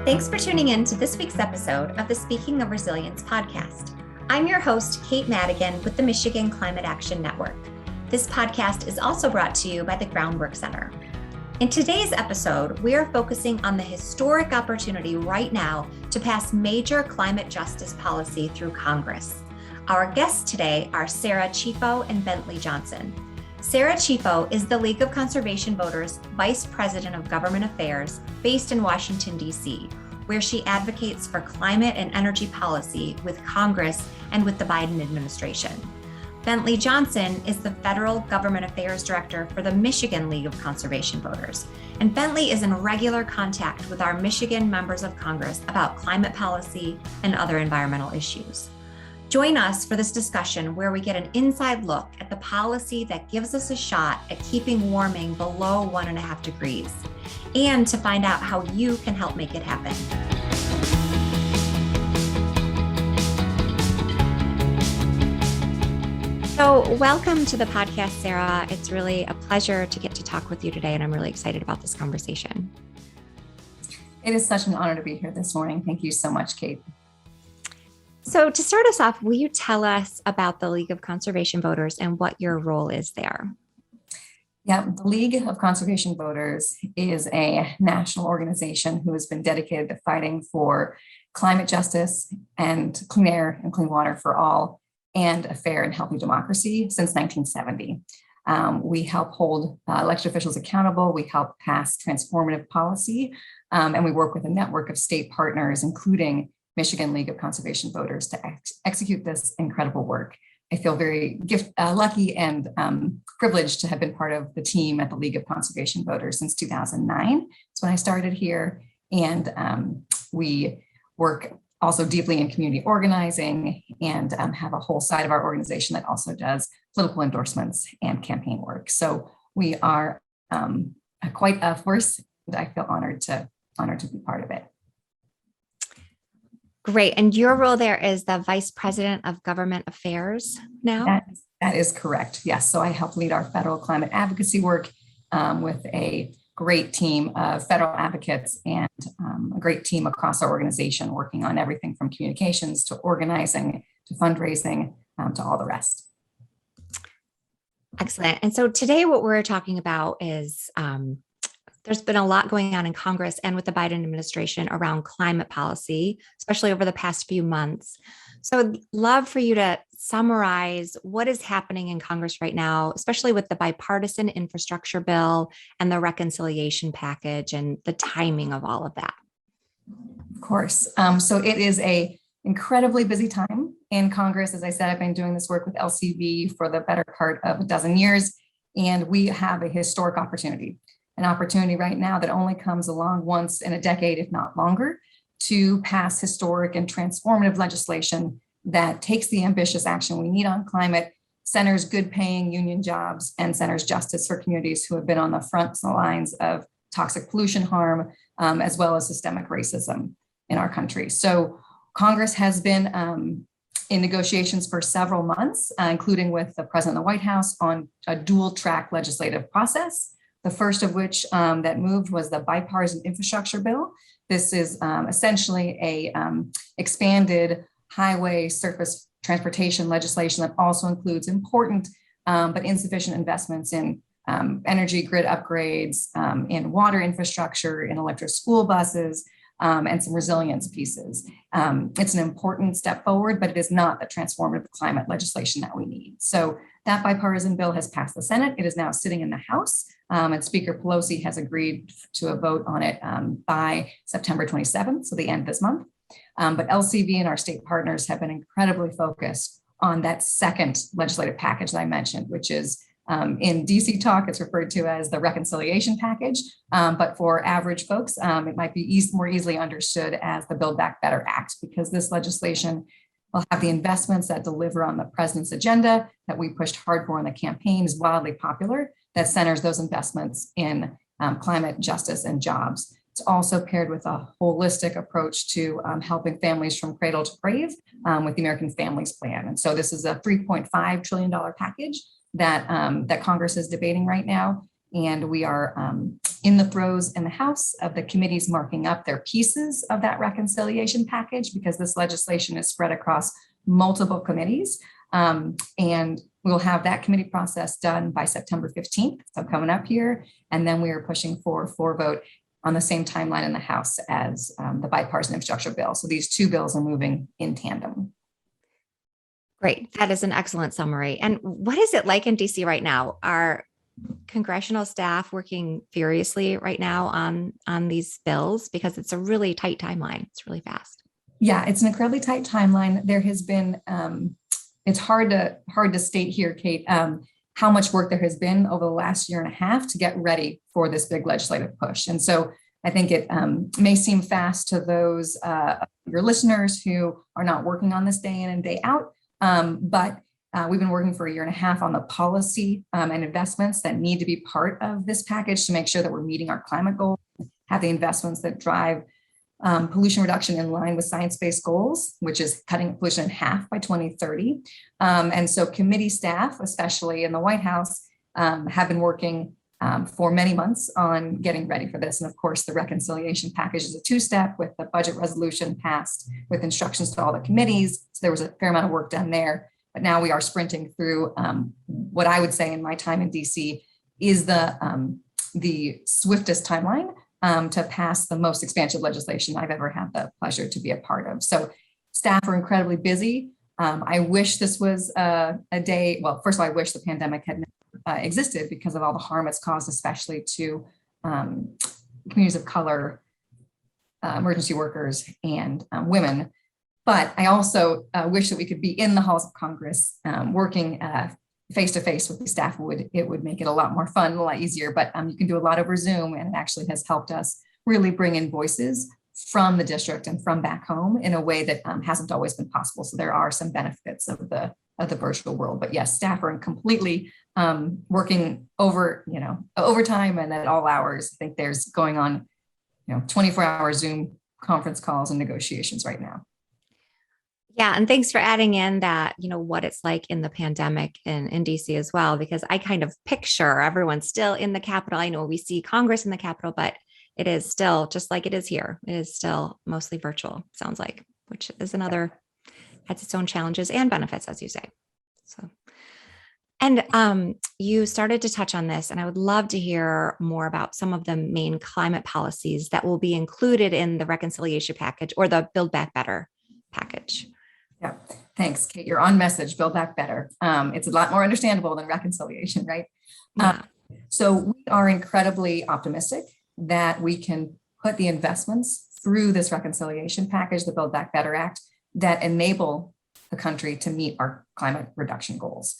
Thanks for tuning in to this week's episode of the Speaking of Resilience podcast. I'm your host, Kate Madigan with the Michigan Climate Action Network. This podcast is also brought to you by the Groundwork Center. In today's episode, we are focusing on the historic opportunity right now to pass major climate justice policy through Congress. Our guests today are Sarah Chieffo and Bentley Johnson. Sarah Chieffo is the League of Conservation Voters Vice President of Government Affairs based in Washington, D.C., where she advocates for climate and energy policy with Congress and with the Biden administration. Bentley Johnson is the Federal Government Affairs Director for the Michigan League of Conservation Voters. And Bentley is in regular contact with our Michigan members of Congress about climate policy and other environmental issues. Join us for this discussion where we get an inside look at the policy that gives us a shot at keeping warming below 1.5 degrees, and to find out how you can help make it happen. So welcome to the podcast, Sarah. It's really a pleasure to get to talk with you today, and I'm really excited about this conversation. It is such an honor to be here this morning. Thank you so much, Kate. So to start us off, will you tell us about the League of Conservation Voters and what your role is there? Yeah, the League of Conservation Voters is a national organization who has been dedicated to fighting for climate justice and clean air and clean water for all, and a fair and healthy democracy since 1970. We help hold elected officials accountable. We help pass transformative policy, and we work with a network of state partners, including Michigan League of Conservation Voters, to execute this incredible work. I feel very lucky and privileged to have been part of the team at the League of Conservation Voters since 2009. That's when I started here. And we work also deeply in community organizing and have a whole side of our organization that also does political endorsements and campaign work. So we are quite a force, and I feel honored to be part of it. Great. And your role there is the Vice President of Government Affairs now? That is correct. Yes. So I help lead our federal climate advocacy work with a great team of federal advocates and a great team across our organization, working on everything from communications to organizing to fundraising to all the rest. Excellent. And so today what we're talking about is there's been a lot going on in Congress and with the Biden administration around climate policy, especially over the past few months. So I'd love for you to summarize what is happening in Congress right now, especially with the bipartisan infrastructure bill and the reconciliation package and the timing of all of that. Of course. So it is an incredibly busy time in Congress. As I said, I've been doing this work with LCV for the better part of a dozen years, and we have a historic opportunity. An opportunity right now that only comes along once in a decade, if not longer, to pass historic and transformative legislation that takes the ambitious action we need on climate, centers good paying union jobs, and centers justice for communities who have been on the front lines of toxic pollution harm, as well as systemic racism in our country. So Congress has been in negotiations for several months, including with the president of the White House, on a dual track legislative process. The first of which that moved was the Bipartisan infrastructure bill. This is essentially a expanded highway surface transportation legislation that also includes important but insufficient investments in energy grid upgrades, in water infrastructure, in electric school buses, and some resilience pieces. It's an important step forward, but it is not the transformative climate legislation that we need. So that bipartisan bill has passed the Senate. It is now sitting in the House, and Speaker Pelosi has agreed to a vote on it by September 27th, so the end of this month. But LCV and our state partners have been incredibly focused on that second legislative package that I mentioned, which is in DC talk, it's referred to as the reconciliation package. But for average folks, it might be more easily understood as the Build Back Better Act, because this legislation will have the investments that deliver on the president's agenda that we pushed hard for in the campaign, is wildly popular, that centers those investments in climate justice and jobs. It's also paired with a holistic approach to helping families from cradle to grave with the American Families Plan. And so this is a $3.5 trillion package that Congress is debating right now. And we are in the throes in the House of the committees marking up their pieces of that reconciliation package, because this legislation is spread across multiple committees. And we'll have that committee process done by September 15th, so coming up here. And then we are pushing for vote on the same timeline in the House as the bipartisan infrastructure bill. So these two bills are moving in tandem. Great. That is an excellent summary. And what is it like in DC right now? Are congressional staff working furiously right now on these bills? Because it's a really tight timeline. It's really fast. Yeah, it's an incredibly tight timeline. There has been, it's hard to state here, Kate, how much work there has been over the last year and a half to get ready for this big legislative push. And so I think it may seem fast to those your listeners who are not working on this day in and day out. But we've been working for a year and a half on the policy and investments that need to be part of this package to make sure that we're meeting our climate goals, have the investments that drive pollution reduction in line with science-based goals, which is cutting pollution in half by 2030. And so committee staff, especially in the White House, have been working for many months on getting ready for this. And of course, the reconciliation package is a two-step with the budget resolution passed with instructions to all the committees. So there was a fair amount of work done there. But now we are sprinting through what I would say in my time in DC is the swiftest timeline to pass the most expansive legislation I've ever had the pleasure to be a part of. So staff are incredibly busy. I wish this was a day, well, first of all, I wish the pandemic had never existed because of all the harm it's caused, especially to communities of color, emergency workers, and women. But I also wish that we could be in the halls of Congress working face to face with the staff. It would make it a lot more fun, a lot easier. But you can do a lot over Zoom, and it actually has helped us really bring in voices from the district and from back home in a way that hasn't always been possible. So there are some benefits of the virtual world. But yes, staff are completely working overtime and at all hours. I think there's going on 24-hour Zoom conference calls and negotiations right now. Yeah. And thanks for adding in that, what it's like in the pandemic in DC as well, because I kind of picture everyone still in the Capitol. I know we see Congress in the Capitol, but it is still just like it is here. It is still mostly virtual, sounds like, which is has its own challenges and benefits, as you say. So, and you started to touch on this, and I would love to hear more about some of the main climate policies that will be included in the reconciliation package or the Build Back Better package. Yeah, thanks, Kate. You're on message. Build Back Better. It's a lot more understandable than reconciliation, right? Yeah. So we are incredibly optimistic that we can put the investments through this reconciliation package, the Build Back Better Act, that enable the country to meet our climate reduction goals.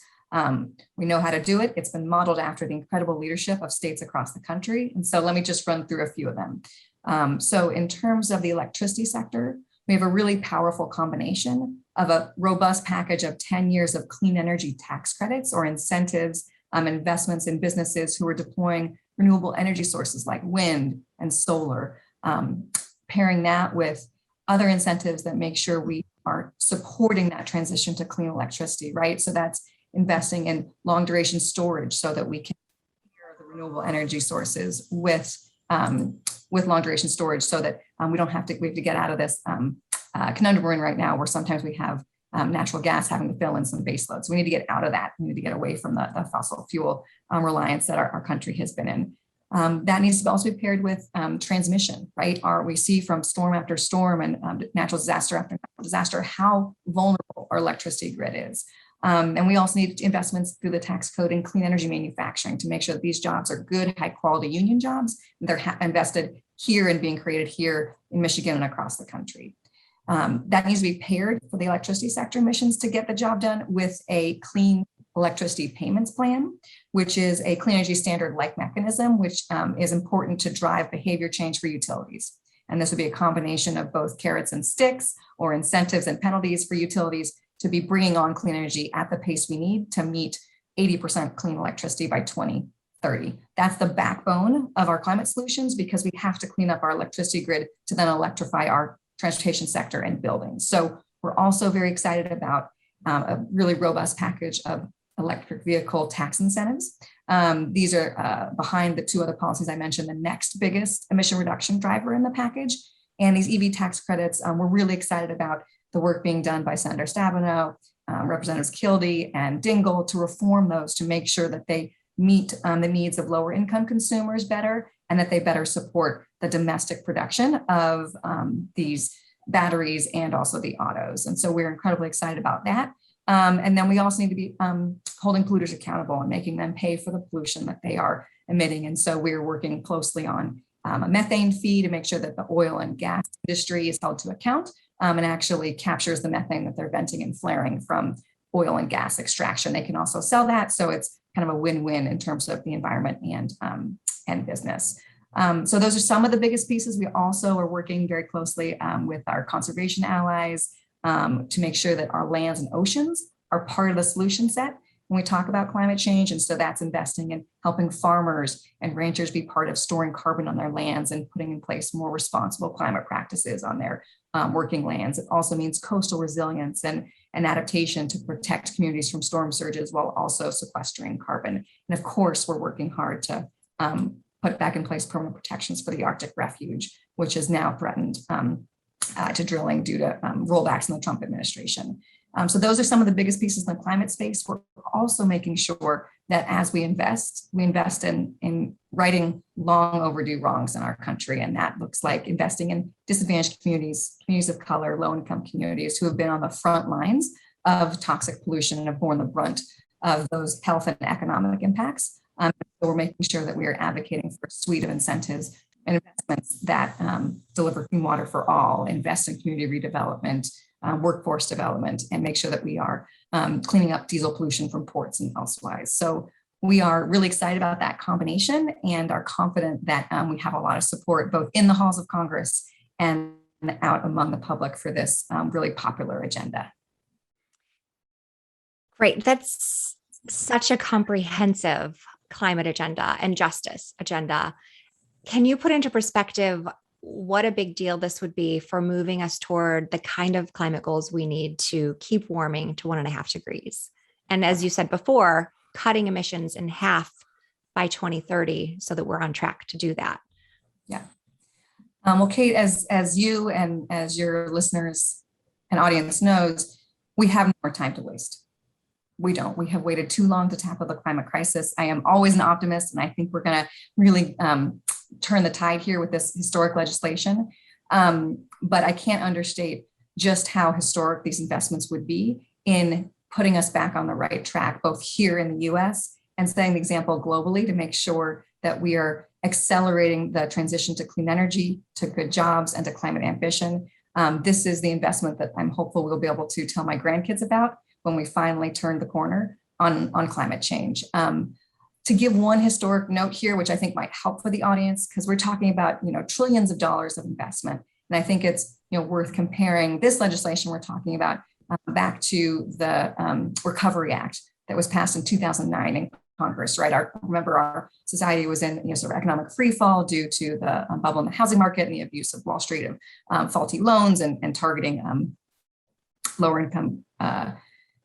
We know how to do it. It's been modeled after the incredible leadership of states across the country. And so let me just run through a few of them. So in terms of the electricity sector, we have a really powerful combination of a robust package of 10 years of clean energy tax credits or incentives, investments in businesses who are deploying renewable energy sources like wind and solar, pairing that with other incentives that make sure we are supporting that transition to clean electricity, right? So that's investing in long duration storage so that we can pair the renewable energy sources with long duration storage so that we have to get out of this conundrum we're in right now where sometimes we have natural gas having to fill in some base loads. So we need to get out of that. We need to get away from the fossil fuel reliance that our country has been in. That needs to also be paired with transmission, right? We see from storm after storm and natural disaster after natural disaster how vulnerable our electricity grid is. And we also need investments through the tax code in clean energy manufacturing to make sure that these jobs are good, high quality union jobs. And they're invested here and being created here in Michigan and across the country. That needs to be paired for the electricity sector emissions to get the job done with a clean electricity payments plan, which is a clean energy standard-like mechanism, which is important to drive behavior change for utilities. And this would be a combination of both carrots and sticks or incentives and penalties for utilities to be bringing on clean energy at the pace we need to meet 80% clean electricity by 2030. That's the backbone of our climate solutions because we have to clean up our electricity grid to then electrify our transportation sector and buildings. So we're also very excited about a really robust package of electric vehicle tax incentives These are behind the two other policies I mentioned, the next biggest emission reduction driver in the package. And these EV tax credits, we're really excited about the work being done by Senator Stabenow, Representatives Kildee and Dingell to reform those to make sure that they meet the needs of lower income consumers better and that they better support the domestic production of these batteries and also the autos. And so we're incredibly excited about that. And then we also need to be holding polluters accountable and making them pay for the pollution that they are emitting. And so we're working closely on a methane fee to make sure that the oil and gas industry is held to account and actually captures the methane that they're venting and flaring from oil and gas extraction. They can also sell that. So it's kind of a win-win in terms of the environment and business. So those are some of the biggest pieces. We also are working very closely with our conservation allies to make sure that our lands and oceans are part of the solution set when we talk about climate change. And so that's investing in helping farmers and ranchers be part of storing carbon on their lands and putting in place more responsible climate practices on their working lands. It also means coastal resilience and adaptation to protect communities from storm surges while also sequestering carbon. And of course, we're working hard to put back in place permanent protections for the Arctic refuge, which is now threatened to drilling due to rollbacks in the Trump administration. So those are some of the biggest pieces in the climate space. We're also making sure that as we invest in righting long overdue wrongs in our country. And that looks like investing in disadvantaged communities, communities of color, low-income communities who have been on the front lines of toxic pollution and have borne the brunt of those health and economic impacts. So we're making sure that we are advocating for a suite of incentives and investments that deliver clean water for all, invest in community redevelopment, workforce development, and make sure that we are cleaning up diesel pollution from ports and elsewise. So we are really excited about that combination and are confident that we have a lot of support both in the halls of Congress and out among the public for this really popular agenda. Great. That's such a comprehensive climate agenda and justice agenda. Can you put into perspective what a big deal this would be for moving us toward the kind of climate goals we need to keep warming to 1.5 degrees? And as you said before, cutting emissions in half by 2030 so that we're on track to do that. Yeah. Well, Kate, as you and as your listeners and audience knows, we have no more time to waste. We don't. We have waited too long to tackle the climate crisis. I am always an optimist, and I think we're going to really turn the tide here with this historic legislation. But I can't understate just how historic these investments would be in putting us back on the right track, both here in the US and setting the example globally to make sure that we are accelerating the transition to clean energy, to good jobs, and to climate ambition. This is the investment that I'm hopeful we'll be able to tell my grandkids about when we finally turn the corner on climate change. To give one historic note here, which I think might help for the audience, because we're talking about trillions of dollars of investment, and I think it's worth comparing this legislation we're talking about back to the Recovery Act that was passed in 2009 in Congress. Right, remember our society was in sort of economic free fall due to the bubble in the housing market and the abuse of Wall Street of faulty loans and targeting lower income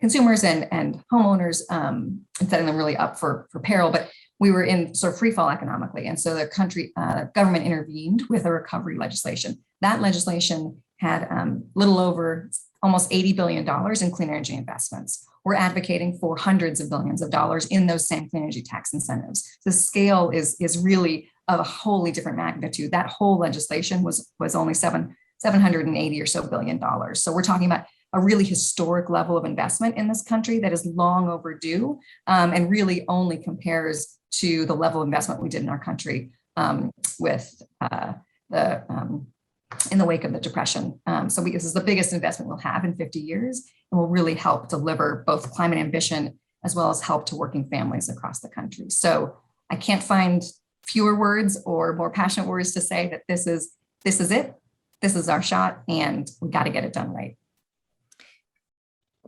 consumers and homeowners and setting them really up for peril. But we were in sort of free fall economically. And so the government intervened with a recovery legislation. That legislation had little over almost $80 billion in clean energy investments. We're advocating for hundreds of billions of dollars in those same clean energy tax incentives. The scale is really of a wholly different magnitude. That whole legislation was only $780 or so billion dollars. So we're talking about a really historic level of investment in this country that is long overdue and really only compares to the level of investment we did in our country with in the wake of the Depression. So this is the biggest investment we'll have in 50 years and will really help deliver both climate ambition as well as help to working families across the country. So I can't find fewer words or more passionate words to say that this is it. This is our shot and we got to get it done right.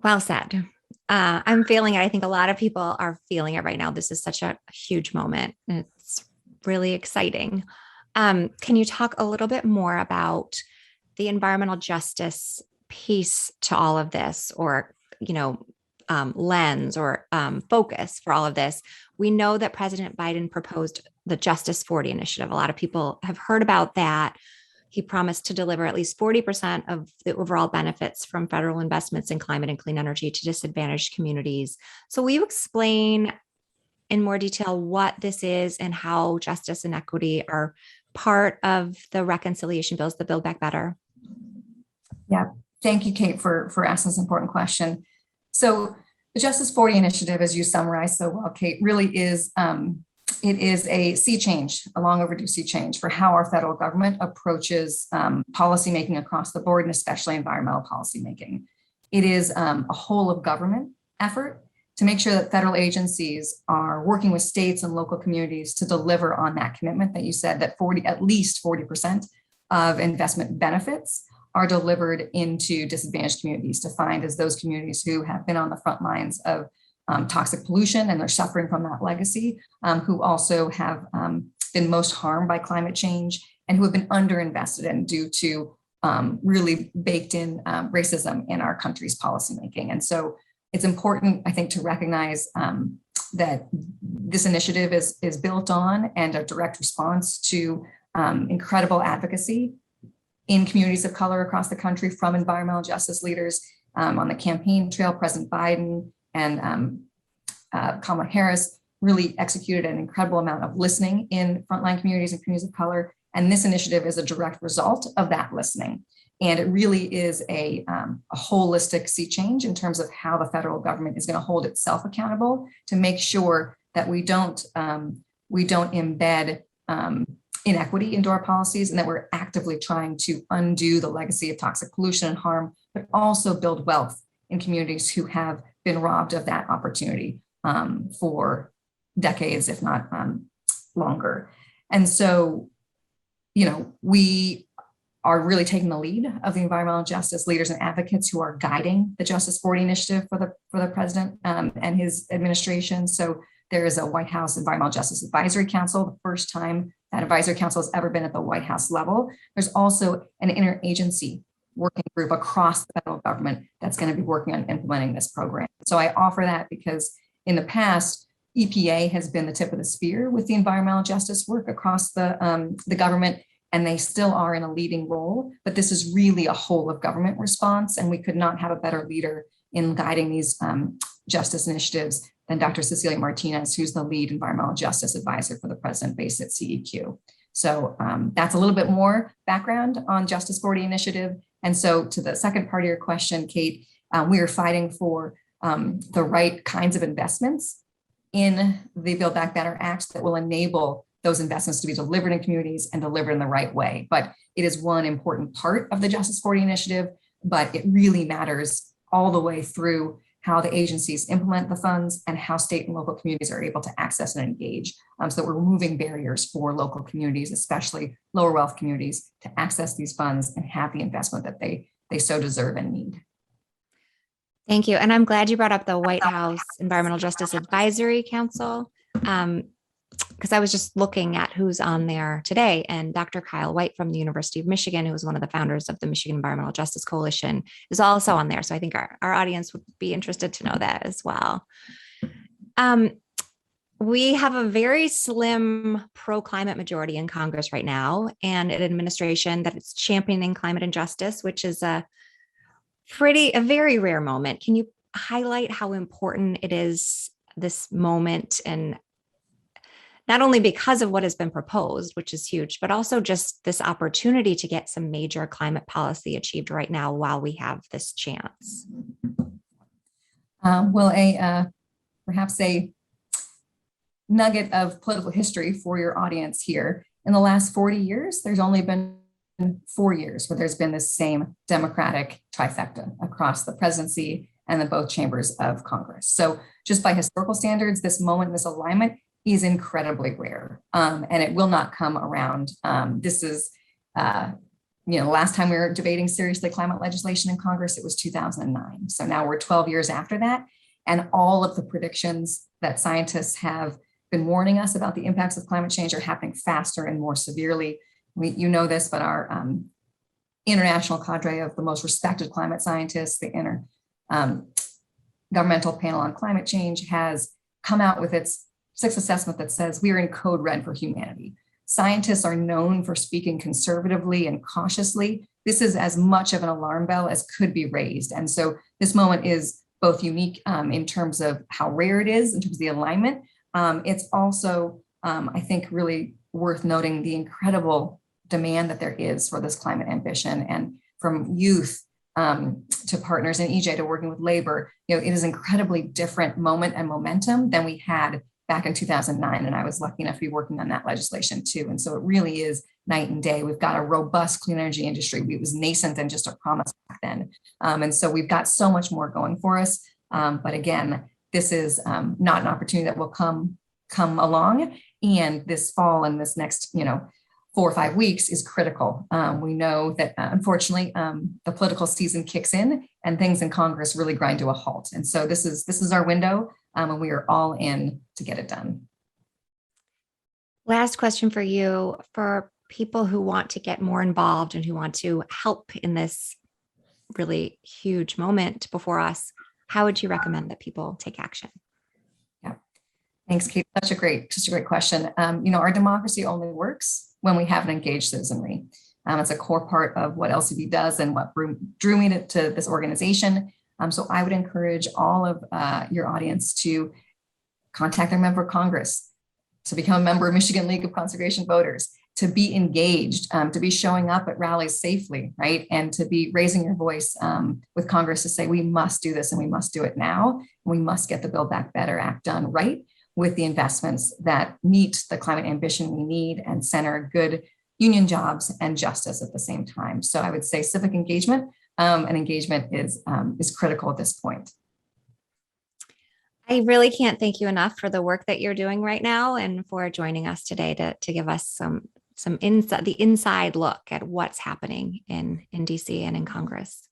Well said. I'm feeling it. I think a lot of people are feeling it right now. This is such a huge moment. And it's really exciting. Can you talk a little bit more about the environmental justice piece to all of this, or, lens or focus for all of this. We know that President Biden proposed the Justice 40 initiative. A lot of people have heard about that. He promised to deliver at least 40% of the overall benefits from federal investments in climate and clean energy to disadvantaged communities. So will you explain in more detail what this is and how justice and equity are part of the reconciliation bills, the Build Back Better? Yeah, thank you, Kate, for asking this important question. So the Justice 40 initiative, as you summarized so well, Kate, really is it is a sea change, a long overdue sea change for how our federal government approaches policymaking across the board, and especially environmental policymaking. It is a whole of government effort to make sure that federal agencies are working with states and local communities to deliver on that commitment that you said, that at least 40% of investment benefits are delivered into disadvantaged communities, defined as those communities who have been on the front lines of toxic pollution and they're suffering from that legacy, who also have been most harmed by climate change and who have been underinvested in due to really baked in racism in our country's policymaking. And so it's important, I think, to recognize that this initiative is built on and a direct response to incredible advocacy in communities of color across the country from environmental justice leaders. On the campaign trail, President Biden and Kamala Harris really executed an incredible amount of listening in frontline communities and communities of color. And this initiative is a direct result of that listening. And it really is a holistic sea change in terms of how the federal government is going to hold itself accountable to make sure that we don't embed inequity into our policies, and that we're actively trying to undo the legacy of toxic pollution and harm, but also build wealth in communities who have been robbed of that opportunity for decades, if not longer. And so, we are really taking the lead of the environmental justice leaders and advocates who are guiding the Justice 40 initiative for the president and his administration. So there is a White House Environmental Justice Advisory Council, the first time that advisory council has ever been at the White House level. There's also an interagency working group across the federal government that's going to be working on implementing this program. So I offer that because in the past, EPA has been the tip of the spear with the environmental justice work across the government, and they still are in a leading role. But this is really a whole of government response, and we could not have a better leader in guiding these justice initiatives than Dr. Cecilia Martinez, who's the lead environmental justice advisor for the president based at CEQ. So that's a little bit more background on Justice 40 initiative. And so to the second part of your question, Kate, we are fighting for the right kinds of investments in the Build Back Better Act that will enable those investments to be delivered in communities and delivered in the right way. But it is one important part of the Justice 40 initiative, but it really matters all the way through how the agencies implement the funds and how state and local communities are able to access and engage. So that we're removing barriers for local communities, especially lower wealth communities, to access these funds and have the investment that they so deserve and need. Thank you. And I'm glad you brought up the White House Environmental Justice Advisory Council, because I was just looking at who's on there today, and Dr. Kyle White from the University of Michigan, who was one of the founders of the Michigan Environmental Justice Coalition, is also on there. So I think our audience would be interested to know that as well. We have a very slim pro-climate majority in Congress right now, and an administration that is championing climate injustice, which is a very rare moment. Can you highlight how important it is, this moment, and not only because of what has been proposed, which is huge, but also just this opportunity to get some major climate policy achieved right now while we have this chance? Perhaps a nugget of political history for your audience here. In the last 40 years, there's only been 4 years where there's been this same Democratic trifecta across the presidency and then both chambers of Congress. So just by historical standards, this moment, this alignment is incredibly rare, and it will not come around. This is, the last time we were debating seriously climate legislation in Congress, it was 2009. So now we're 12 years after that, and all of the predictions that scientists have been warning us about the impacts of climate change are happening faster and more severely. You know this, but our international cadre of the most respected climate scientists, the Governmental Panel on Climate Change has come out with its sixth assessment that says we are in code red for humanity. Scientists are known for speaking conservatively and cautiously. This is as much of an alarm bell as could be raised. And so this moment is both unique in terms of how rare it is, in terms of the alignment. It's also, I think, really worth noting the incredible demand that there is for this climate ambition, and from youth to partners in EJ to working with labor. It is an incredibly different moment and momentum than we had back in 2009. And I was lucky enough to be working on that legislation too. And so it really is night and day. We've got a robust clean energy industry. It was nascent and just a promise back then. And so we've got so much more going for us. But again, this is not an opportunity that will come along. And this fall and this next, 4 or 5 weeks is critical. We know that unfortunately, the political season kicks in and things in Congress really grind to a halt. And so this is our window, and we are all in to get it done. Last question for you. For people who want to get more involved and who want to help in this really huge moment before us, how would you recommend that people take action? Yeah, thanks, Kate. Such a great question. Our democracy only works when we have an engaged citizenry. It's a core part of what LCV does and what drew me to this organization. So I would encourage all of your audience to contact their member of Congress, to become a member of Michigan League of Conservation Voters, to be engaged, to be showing up at rallies safely, right? And to be raising your voice with Congress to say, we must do this and we must do it now. And we must get the Build Back Better Act done right, with the investments that meet the climate ambition we need and center good union jobs and justice at the same time. So I would say civic engagement and engagement is critical at this point. I really can't thank you enough for the work that you're doing right now and for joining us today to give us some the inside look at what's happening in DC and in Congress.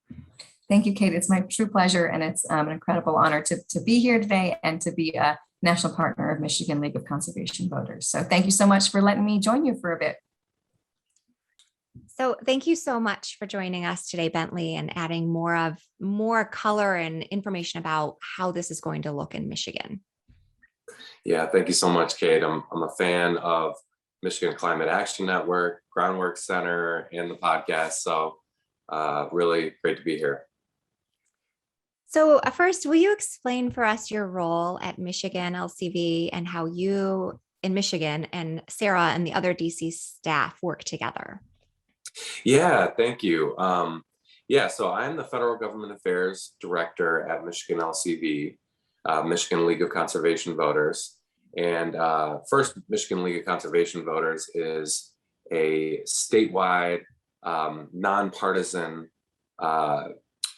Thank you, Kate. It's my true pleasure, and it's an incredible honor to be here today and to be a national partner of Michigan League of Conservation Voters. So thank you so much for letting me join you for a bit. So thank you so much for joining us today, Bentley, and adding more color and information about how this is going to look in Michigan. Yeah, thank you so much, Kate. I'm a fan of Michigan Climate Action Network, Groundwork Center, and the podcast. So really great to be here. So first, will you explain for us your role at Michigan LCV and how you in Michigan and Sarah and the other DC staff work together? Yeah, thank you. So I'm the Federal Government Affairs Director at Michigan LCV, Michigan League of Conservation Voters. And first, Michigan League of Conservation Voters is a statewide, nonpartisan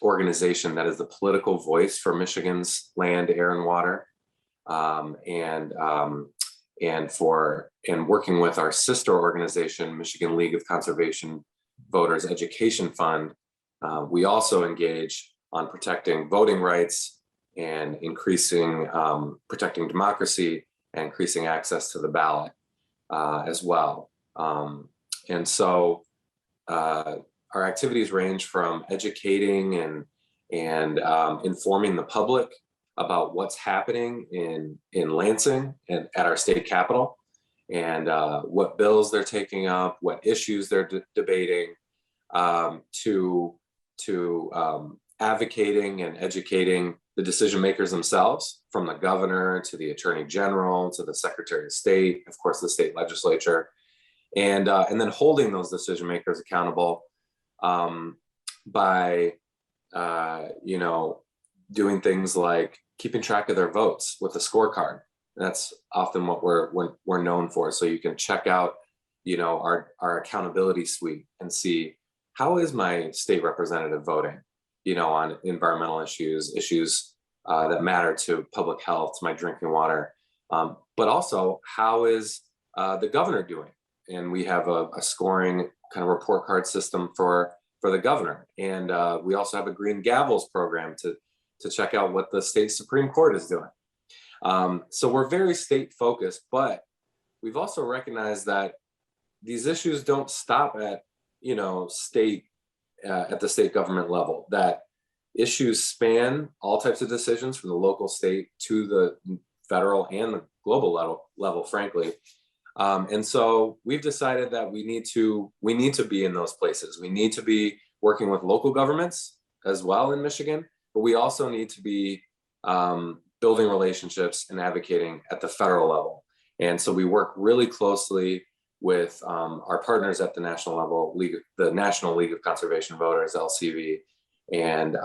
organization that is the political voice for Michigan's land, air, and water. And working with our sister organization, Michigan League of Conservation Voters Education Fund, we also engage on protecting voting rights and protecting democracy and increasing access to the ballot as well. And so our activities range from educating and informing the public about what's happening in Lansing and at our state capitol, and what bills they're taking up, what issues they're debating, to advocating and educating the decision makers themselves, from the governor to the attorney general to the secretary of state, of course, the state legislature, and then holding those decision makers accountable by doing things like keeping track of their votes with a scorecard. That's often what we're known for. So you can check out, our accountability suite and see, how is my state representative voting, on environmental issues that matter to public health, to my drinking water, but also how is the governor doing? And we have a scoring kind of report card system for the governor. And we also have a green gavels program to check out what the state Supreme Court is doing. So we're very state focused, but we've also recognized that these issues don't stop at, at the state government level, that issues span all types of decisions from the local, state to the federal and the global level, frankly. And so we've decided that we need to be in those places. We need to be working with local governments as well in Michigan, but we also need to be building relationships and advocating at the federal level. And so we work really closely with our partners at the national level, the National League of Conservation Voters, LCV, and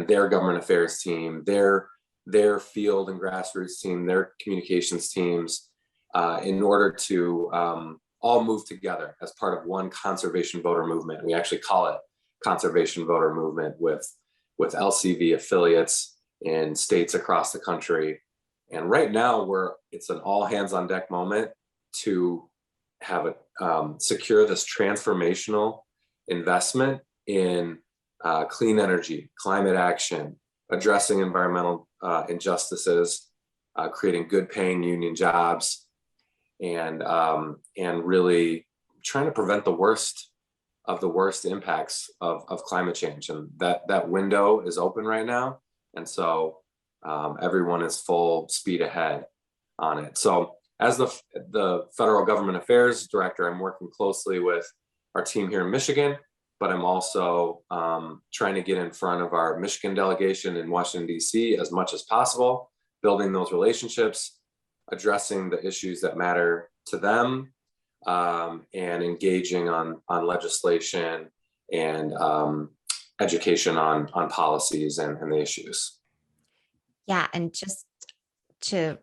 their government affairs team, their field and grassroots team, their communications teams, in order to all move together as part of one conservation voter movement. We actually call it Conservation Voter Movement with LCV affiliates in states across the country. And right now it's an all hands on deck moment to have secure this transformational investment in clean energy, climate action, addressing environmental injustices, creating good paying union jobs, and really trying to prevent the worst impacts of climate change. And that window is open right now. And so everyone is full speed ahead on it. So as the federal government affairs director, I'm working closely with our team here in Michigan, but I'm also trying to get in front of our Michigan delegation in Washington, D.C. as much as possible, building those relationships, addressing the issues that matter to them, and engaging on legislation and education on policies and the issues. Yeah, and just to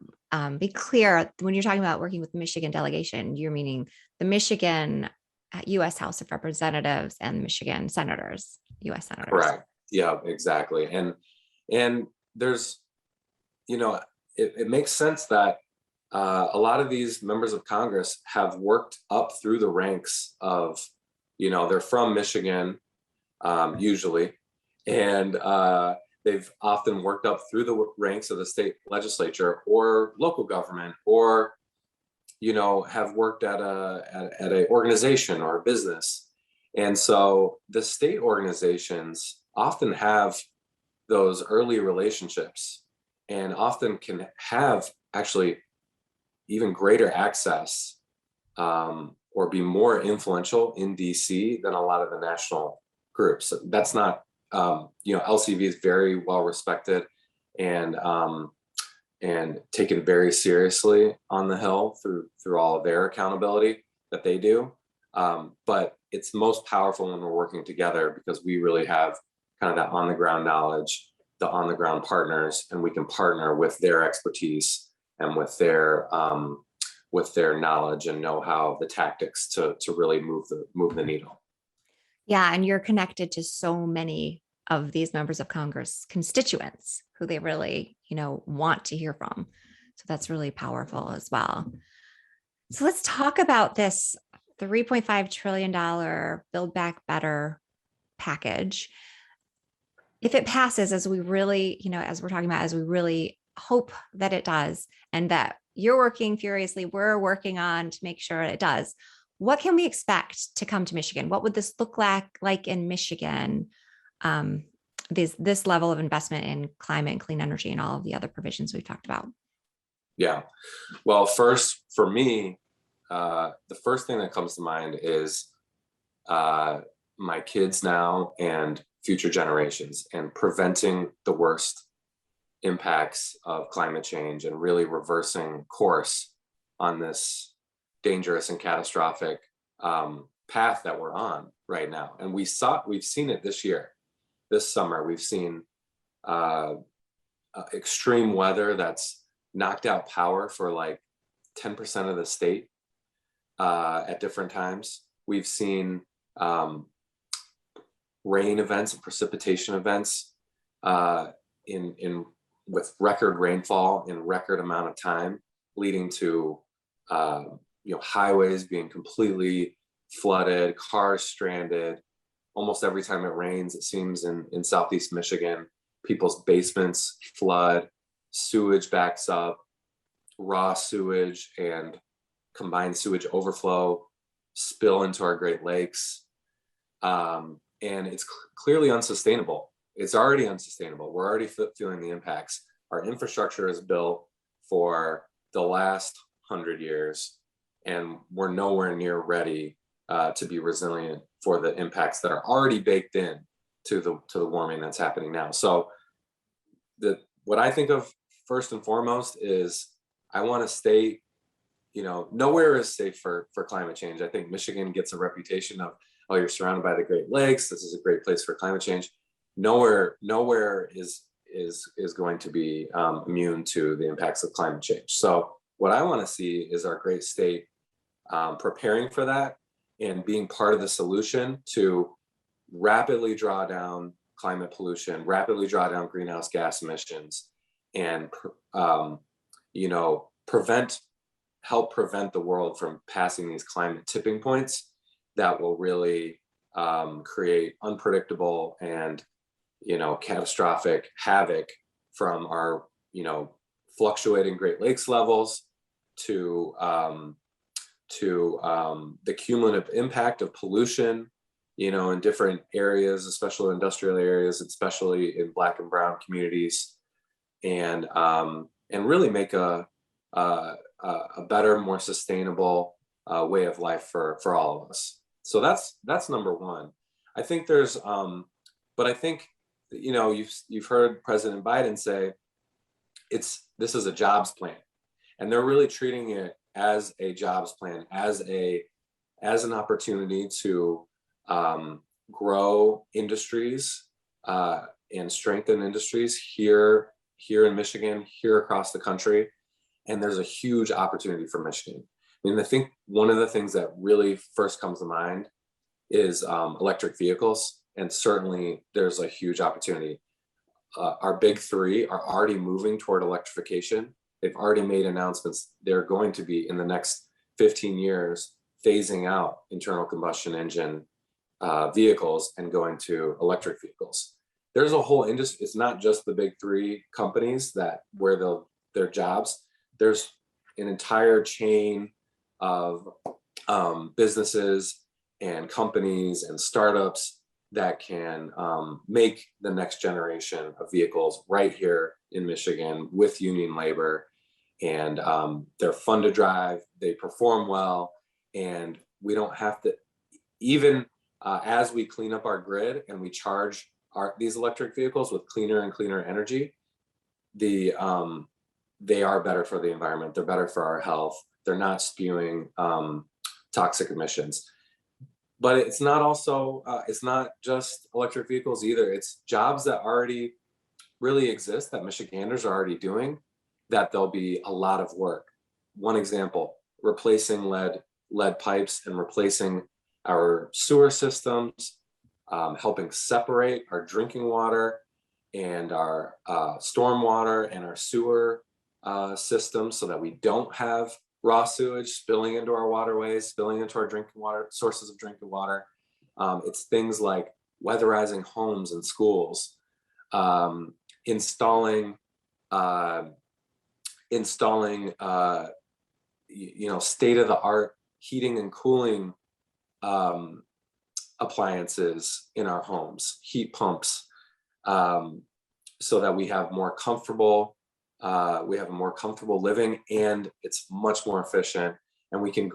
be clear, when you're talking about working with the Michigan delegation, you're meaning the Michigan U.S. House of Representatives and Michigan senators, U.S. senators. Correct. Yeah, exactly. And there's, it makes sense that a lot of these members of Congress have worked up through the ranks of, they're from Michigan, usually, and they've often worked up through the ranks of the state legislature or local government, or have worked at a organization or a business. And so the state organizations often have those early relationships and often can have actually even greater access or be more influential in DC than a lot of the national groups. So that's not, LCV is very well respected and taken very seriously on the Hill through all of their accountability that they do. But it's most powerful when we're working together because we really have kind of that on the ground knowledge, the on the ground partners, and we can partner with their expertise and with their knowledge and know-how, the tactics to really move the needle. Yeah, and you're connected to so many of these members of Congress constituents who they really, want to hear from. So that's really powerful as well. So let's talk about this $3.5 trillion Build Back Better package. If it passes, as we really, as we're talking about, as we really hope that it does, and that you're working furiously, we're working on to make sure it does, what can we expect to come to Michigan? What would this look like in Michigan? This level of investment in climate and clean energy and all of the other provisions we've talked about. Yeah. Well, first, for me, the first thing that comes to mind is my kids now and future generations, and preventing the worst impacts of climate change and really reversing course on this dangerous and catastrophic path that we're on right now. And we've seen it this year. This summer, we've seen extreme weather that's knocked out power for like 10% of the state at different times. We've seen rain events and precipitation events with record rainfall in record amount of time, leading to highways being completely flooded, cars stranded. Almost every time it rains, it seems in Southeast Michigan, people's basements flood, sewage backs up, raw sewage and combined sewage overflow spill into our Great Lakes. And it's clearly unsustainable. it's already unsustainable. We're already feeling the impacts. Our infrastructure is built for the last 100 years, and we're nowhere near ready to be resilient for the impacts that are already baked in to the warming that's happening now. So what I think of first and foremost is I want to state, nowhere is safe for climate change. I think Michigan gets a reputation of, oh, you're surrounded by the Great Lakes, this is a great place for climate change. Nowhere is going to be immune to the impacts of climate change. So what I want to see is our great state preparing for that and being part of the solution to rapidly draw down climate pollution, rapidly draw down greenhouse gas emissions, and help prevent the world from passing these climate tipping points that will really create unpredictable and catastrophic havoc from our fluctuating Great Lakes levels to the cumulative impact of pollution in different areas, especially industrial areas, especially in Black and Brown communities, and really make a better, more sustainable way of life for all of us. So that's number one. I think there's, but I think you've heard President Biden say this is a jobs plan, and they're really treating it as a jobs plan, as an opportunity to grow industries and strengthen industries here in Michigan, here across the country. And there's a huge opportunity for Michigan. I mean, I think one of the things that really first comes to mind is electric vehicles. And certainly there's a huge opportunity. Our big three are already moving toward electrification. They've already made announcements. They're going to be in the next 15 years phasing out internal combustion engine vehicles and going to electric vehicles. There's a whole industry. It's not just the big three companies where their jobs. There's an entire chain of businesses and companies and startups that can make the next generation of vehicles right here in Michigan with union labor. And they're fun to drive, they perform well, and we don't have to, even as we clean up our grid and we charge these electric vehicles with cleaner and cleaner energy, they are better for the environment, they're better for our health, they're not spewing toxic emissions. But it's not just electric vehicles either. It's jobs that already really exist that Michiganders are already doing, that there'll be a lot of work. One example, replacing lead pipes and replacing our sewer systems, helping separate our drinking water and our storm water and our sewer systems so that we don't have raw sewage spilling into our waterways, spilling into our drinking water, sources of drinking water. It's things like weatherizing homes and schools, installing state-of-the-art heating and cooling appliances in our homes, heat pumps, so that we have more comfortable living, and it's much more efficient, and we can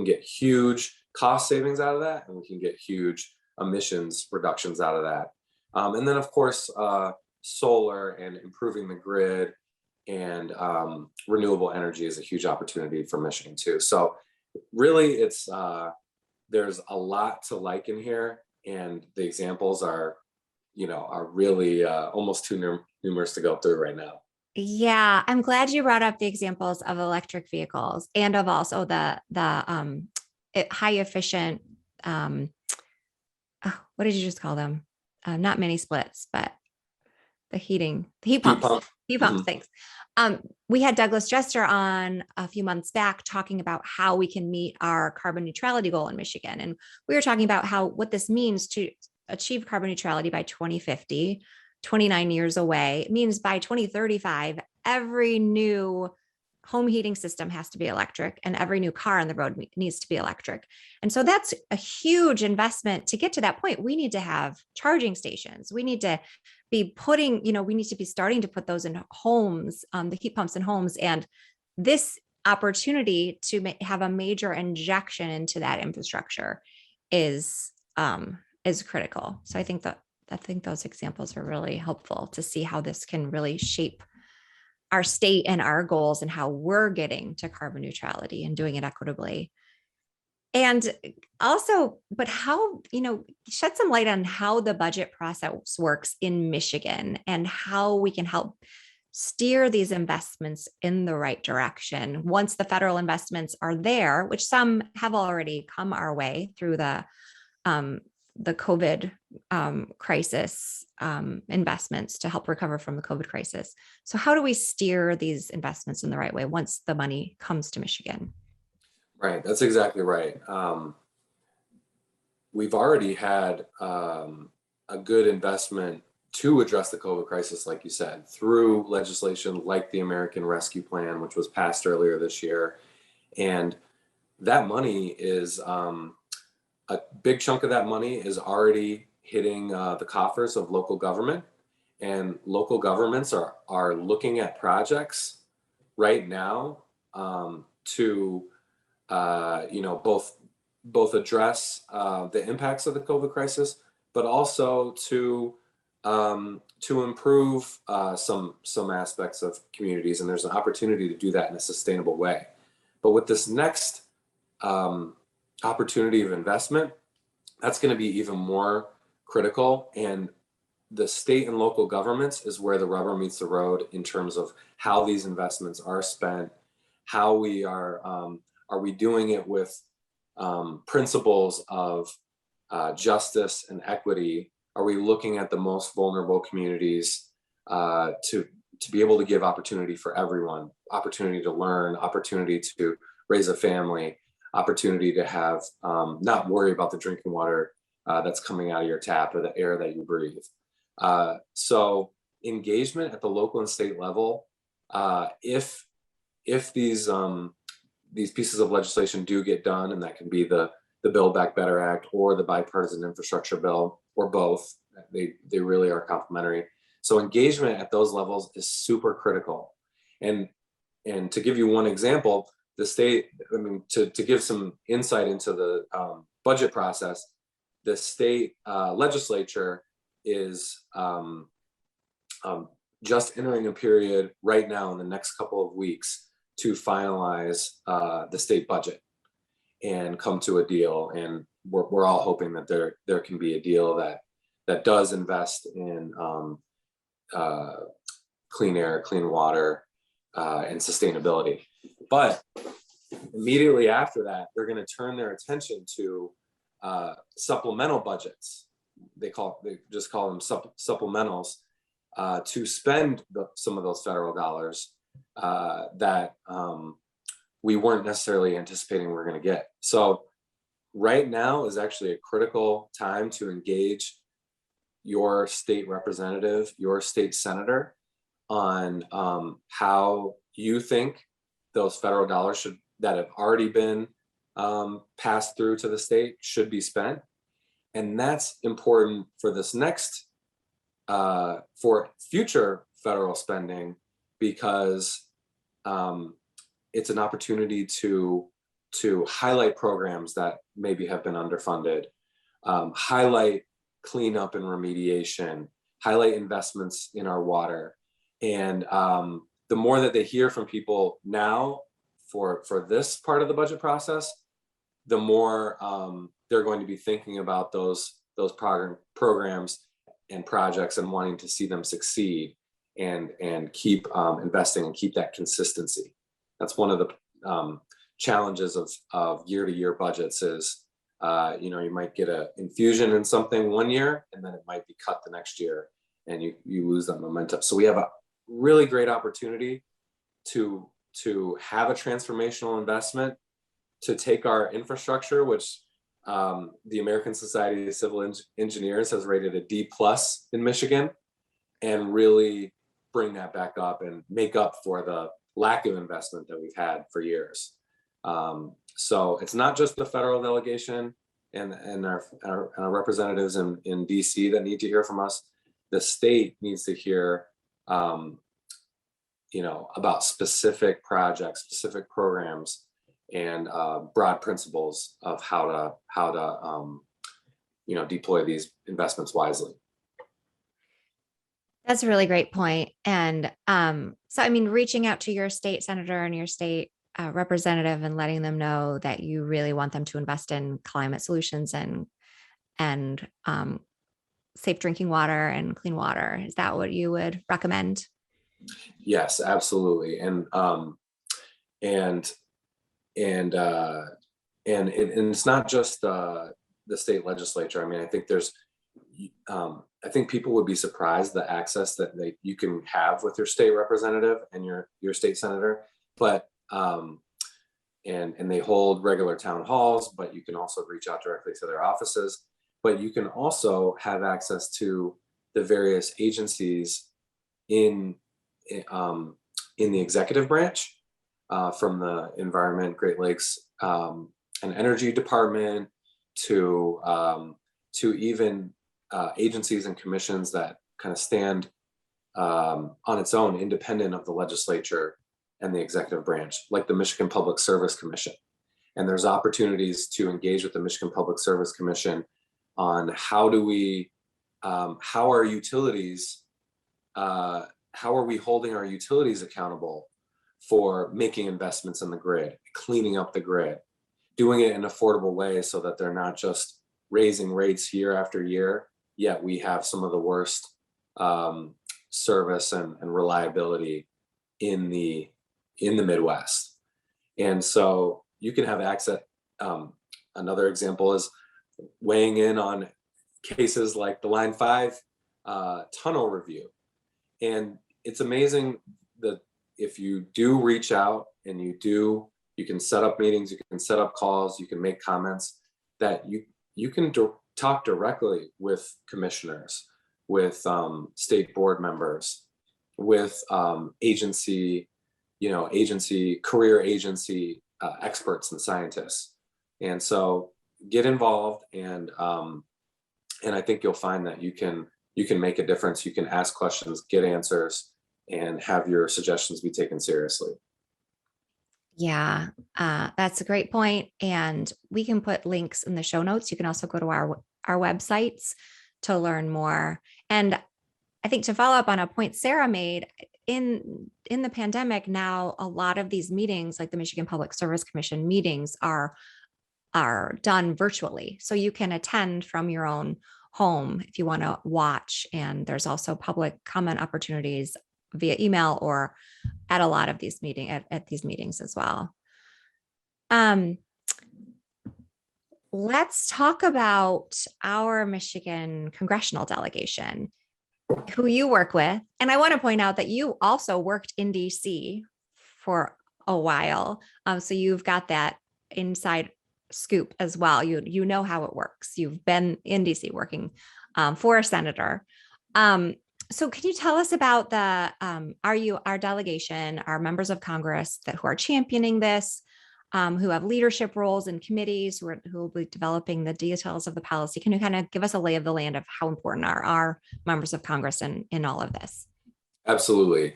get huge cost savings out of that, and we can get huge emissions reductions out of that. And then of course, solar and improving the grid and renewable energy is a huge opportunity for Michigan too. So really there's a lot to like in here, and the examples are really almost too numerous to go through right now. Yeah, I'm glad you brought up the examples of electric vehicles and of also the high efficient, what did you just call them? Not mini splits, but the heat pumps. Heat pumps, thanks. We had Douglas Jester on a few months back talking about how we can meet our carbon neutrality goal in Michigan. And we were talking about what this means to achieve carbon neutrality by 2050. 29 years away. It means by 2035, every new home heating system has to be electric, and every new car on the road needs to be electric. And so that's a huge investment. To get to that point, we need to have charging stations. We need to be putting, we need to be starting to put those in homes, the heat pumps in homes. And this opportunity to have a major injection into that infrastructure is critical. So I think those examples are really helpful to see how this can really shape our state and our goals and how we're getting to carbon neutrality and doing it equitably. And also, but how, shed some light on how the budget process works in Michigan and how we can help steer these investments in the right direction once the federal investments are there, which some have already come our way through the COVID crisis investments to help recover from the COVID crisis. So how do we steer these investments in the right way once the money comes to Michigan? Right, that's exactly right. We've already had a good investment to address the COVID crisis, like you said, through legislation like the American Rescue Plan, which was passed earlier this year. And that money is, a big chunk of that money is already hitting the coffers of local government. And local governments are looking at projects right now to both address the impacts of the COVID crisis, but also to improve some aspects of communities. And there's an opportunity to do that in a sustainable way. But with this next opportunity of investment, that's going to be even more critical. And the state and local governments is where the rubber meets the road in terms of how these investments are spent, how we are we doing it with principles of justice and equity? Are we looking at the most vulnerable communities to be able to give opportunity for everyone, opportunity to learn, opportunity to raise a family, opportunity to have not worry about the drinking water that's coming out of your tap or the air that you breathe. So engagement at the local and state level, if these pieces of legislation do get done, and that can be the Build Back Better Act or the Bipartisan Infrastructure Bill, or both, they really are complementary. So engagement at those levels is super critical. And to give you one example, the state, to give some insight into the budget process, the state legislature is just entering a period right now in the next couple of weeks to finalize the state budget and come to a deal. And we're all hoping that there can be a deal that does invest in clean air, clean water, and sustainability. But immediately after that, they're going to turn their attention to supplemental budgets. They just call them supplementals to spend some of those federal dollars that we weren't necessarily anticipating we were going to get. So right now is actually a critical time to engage your state representative, your state senator, on how you think those federal dollars that have already been passed through to the state should be spent. And that's important for this next, for future federal spending, because it's an opportunity to highlight programs that maybe have been underfunded, highlight cleanup and remediation, highlight investments in our water. And the more that they hear from people now for this part of the budget process, the more they're going to be thinking about those programs and projects and wanting to see them succeed and keep investing and keep that consistency. That's one of the challenges of year-to-year budgets is, you might get an infusion in something one year and then it might be cut the next year and you lose that momentum. So we have a really great opportunity to have a transformational investment, to take our infrastructure, which the American Society of Civil Engineers has rated a D+ in Michigan, and really bring that back up and make up for lack of investment that we've had for years. So it's not just the federal delegation and our representatives in DC that need to hear from us. The state needs to hear, about specific projects, specific programs, and broad principles of how to deploy these investments wisely. That's a really great point. And so, reaching out to your state senator and your state representative and letting them know that you really want them to invest in climate solutions and safe drinking water and clean water. Is that what you would recommend? Yes, absolutely. And it's not just the state legislature. I think people would be surprised the access that you can have with your state representative and your state senator, but and they hold regular town halls, but you can also reach out directly to their offices. But you can also have access to the various agencies in the executive branch, from the Environment, Great Lakes, and Energy Department to even agencies and commissions that kind of stand on its own, independent of the legislature and the executive branch, like the Michigan Public Service Commission. And there's opportunities to engage with the Michigan Public Service Commission on how are utilities, how are we holding our utilities accountable for making investments in the grid, cleaning up the grid, doing it in an affordable way so that they're not just raising rates year after year, yet we have some of the worst service and reliability in the Midwest. And so you can have access. Another example is weighing in on cases like the Line 5 tunnel review. And it's amazing that if you do reach out and you can set up meetings, you can set up calls, you can make comments, that you can talk directly with commissioners, with state board members, with career agency experts and scientists. And so get involved, and I think you'll find that you can make a difference. You can ask questions, get answers, and have your suggestions be taken seriously. Yeah, that's a great point. And we can put links in the show notes. You can also go to our websites to learn more. And I think to follow up on a point Sarah made, in the pandemic now, a lot of these meetings, like the Michigan Public Service Commission meetings, are done virtually. So you can attend from your own home if you want to watch. And there's also public comment opportunities via email or at a lot of these at these meetings as well. Let's talk about our Michigan Congressional delegation, who you work with. And I want to point out that you also worked in DC for a while. So you've got that inside scoop as well. You know how it works. You've been in DC working for a senator. So can you tell us about our delegation, our members of Congress who are championing this, who have leadership roles in committees, who will be developing the details of the policy? Can you kind of give us a lay of the land of how important are our members of Congress in all of this? Absolutely.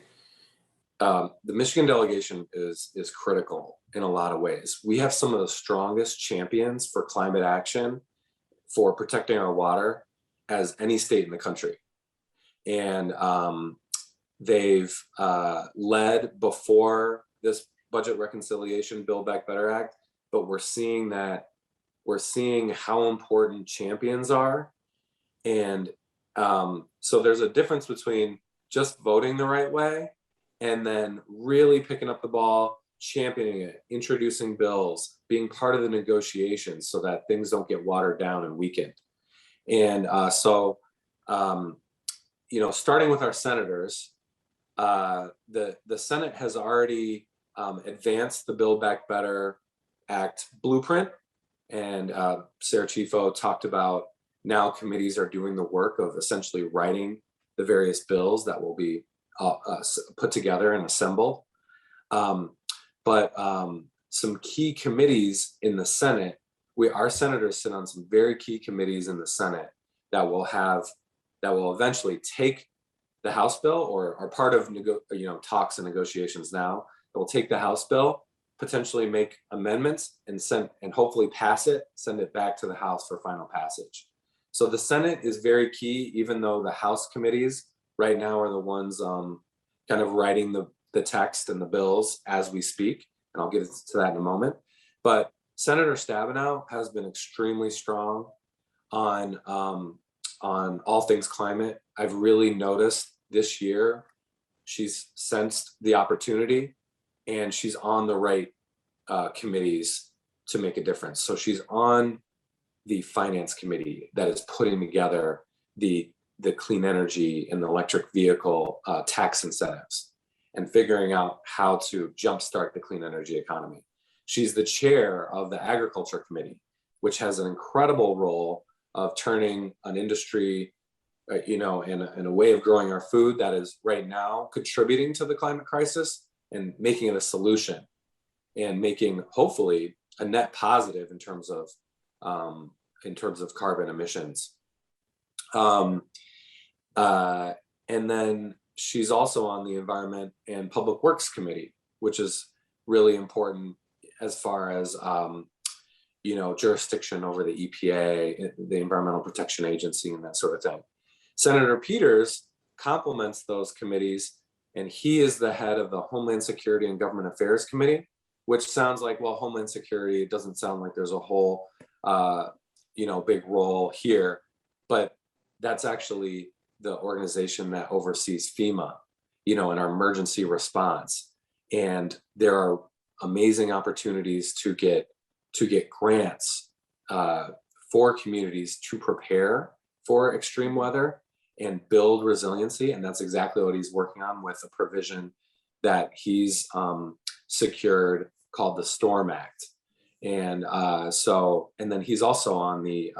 The Michigan delegation is critical in a lot of ways. We have some of the strongest champions for climate action, for protecting our water, as any state in the country. And they've led before this budget reconciliation Build Back Better Act, but we're seeing how important champions are. And so there's a difference between just voting the right way and then really picking up the ball, championing it, introducing bills, being part of the negotiations so that things don't get watered down and weakened. And starting with our senators, the Senate has already advanced the Build Back Better Act blueprint. And Sarah Chifo talked about now committees are doing the work of essentially writing the various bills that will be put together and assembled. Some key committees in the Senate, our senators sit on some very key committees in the Senate that will eventually take the House bill, or are part of talks and negotiations now. That will take the House bill, potentially make amendments, and hopefully pass it, send it back to the House for final passage. So the Senate is very key, even though the House committees right now are the ones kind of writing the text and the bills as we speak. And I'll get to that in a moment. But Senator Stabenow has been extremely strong on all things climate. I've really noticed this year she's sensed the opportunity, and she's on the right committees to make a difference. So she's on the Finance Committee that is putting together the clean energy and the electric vehicle tax incentives and figuring out how to jumpstart the clean energy economy. She's the chair of the Agriculture Committee, which has an incredible role of turning an industry, in a way of growing our food that is right now contributing to the climate crisis and making it a solution and making hopefully a net positive in terms of carbon emissions. And then she's also on the Environment and Public Works Committee, which is really important as far as jurisdiction over the EPA, the Environmental Protection Agency, and that sort of thing. Senator Peters complements those committees, and he is the head of the Homeland Security and Government Affairs Committee, which sounds like, well, Homeland Security, it doesn't sound like there's a whole, big role here, but that's actually the organization that oversees FEMA, and our emergency response. And there are amazing opportunities to get grants for communities to prepare for extreme weather and build resiliency. And that's exactly what he's working on with a provision that he's secured called the Storm Act. And and then he's also on the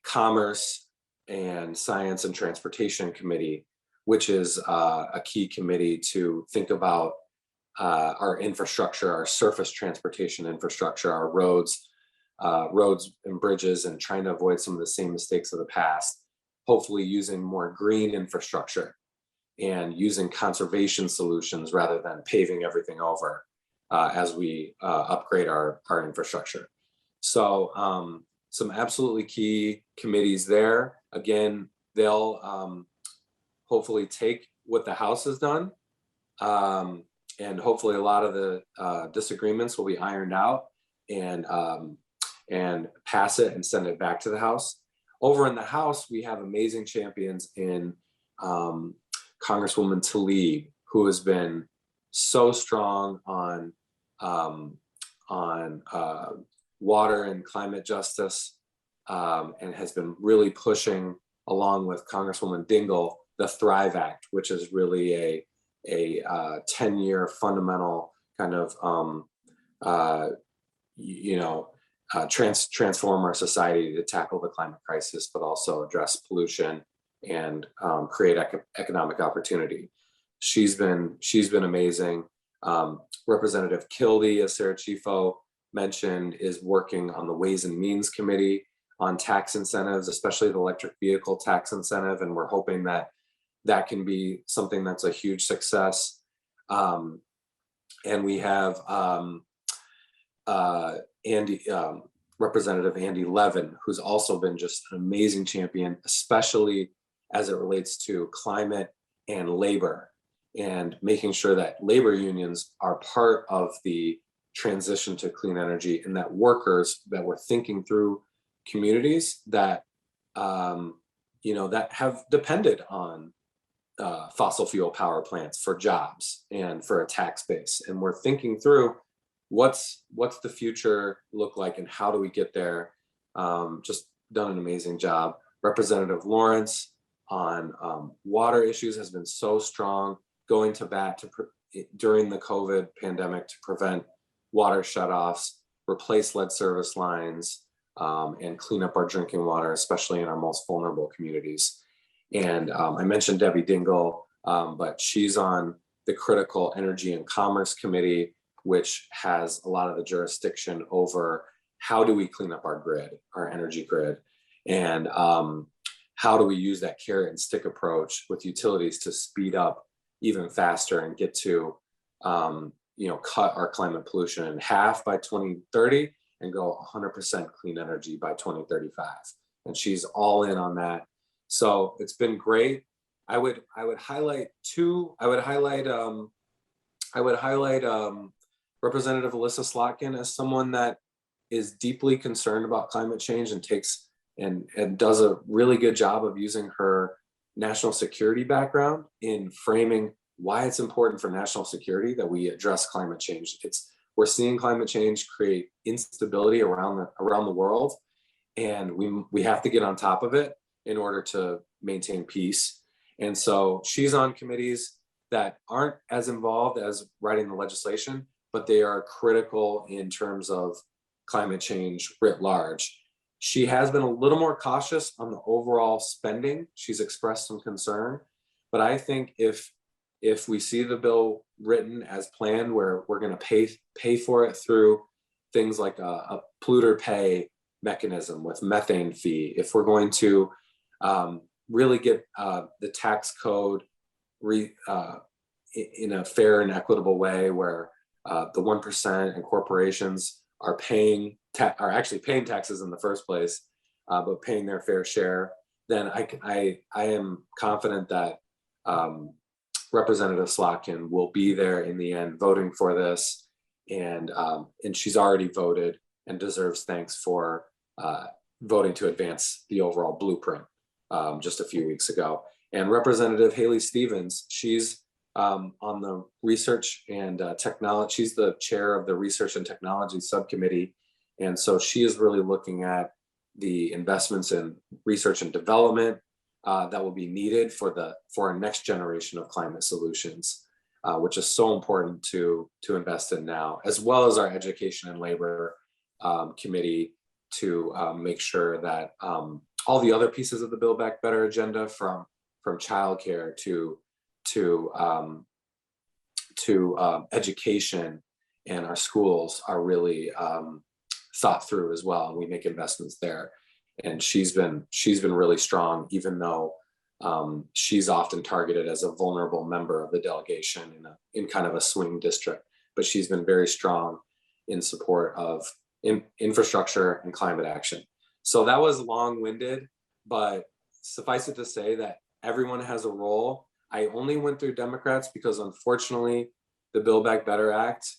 Commerce and Science and Transportation Committee, which is a key committee to think about our infrastructure, our surface transportation infrastructure, our roads and bridges, and trying to avoid some of the same mistakes of the past, hopefully using more green infrastructure and using conservation solutions rather than paving everything over as we upgrade our infrastructure. So some absolutely key committees there. Again, they'll hopefully take what the House has done, and hopefully a lot of the disagreements will be ironed out and pass it and send it back to the House. Over in the House, we have amazing champions in Congresswoman Tlaib, who has been so strong on water and climate justice, and has been really pushing, along with Congresswoman Dingell, the Thrive Act, which is really a 10-year fundamental kind of transform our society to tackle the climate crisis, but also address pollution and create economic opportunity. She's been amazing. Representative Kildee, as Sarah Chifo mentioned, is working on the Ways and Means Committee on tax incentives, especially the electric vehicle tax incentive, and we're hoping that can be something that's a huge success. And we have Representative Andy Levin, who's also been just an amazing champion, especially as it relates to climate and labor, and making sure that labor unions are part of the transition to clean energy, and that workers that we're thinking through communities that that have depended on fossil fuel power plants for jobs and for a tax base, and we're thinking through what's the future look like and how do we get there. Just done an amazing job. Representative Lawrence on water issues has been so strong, going to bat during the COVID pandemic to prevent water shutoffs, replace lead service lines, and clean up our drinking water, especially in our most vulnerable communities. And I mentioned Debbie Dingell, but she's on the Critical Energy and Commerce Committee, which has a lot of the jurisdiction over how do we clean up our grid, our energy grid, and how do we use that carrot and stick approach with utilities to speed up even faster and get to, cut our climate pollution in half by 2030 and go 100% clean energy by 2035. And she's all in on that. So it's been great. I would highlight Representative Alyssa Slotkin as someone that is deeply concerned about climate change and takes and does a really good job of using her national security background in framing why it's important for national security that we address climate change. We're seeing climate change create instability around the world, and we have to get on top of it in order to maintain peace. And so she's on committees that aren't as involved as writing the legislation, but they are critical in terms of climate change writ large. She has been a little more cautious on the overall spending. She's expressed some concern, but I think if we see the bill written as planned, where we're going to pay for it through things like a polluter pay mechanism with methane fee, if we're going to really get the tax code in a fair and equitable way, where the 1% and corporations are actually paying taxes in the first place, but paying their fair share, then I am confident that Representative Slotkin will be there in the end voting for this, and she's already voted and deserves thanks for voting to advance the overall blueprint just a few weeks ago. And Representative Haley Stevens, she's on the research and technology. She's the chair of the Research and Technology Subcommittee, and so she is really looking at the investments in research and development that will be needed for our next generation of climate solutions, which is so important to invest in now, as well as our Education and Labor Committee to make sure that all the other pieces of the Build Back Better agenda, from childcare to education and our schools, are really thought through as well, and we make investments there. And she's been really strong, even though she's often targeted as a vulnerable member of the delegation in kind of a swing district. But she's been very strong in support of infrastructure and climate action. So that was long-winded, but suffice it to say that everyone has a role. I only went through Democrats because, unfortunately, the Build Back Better Act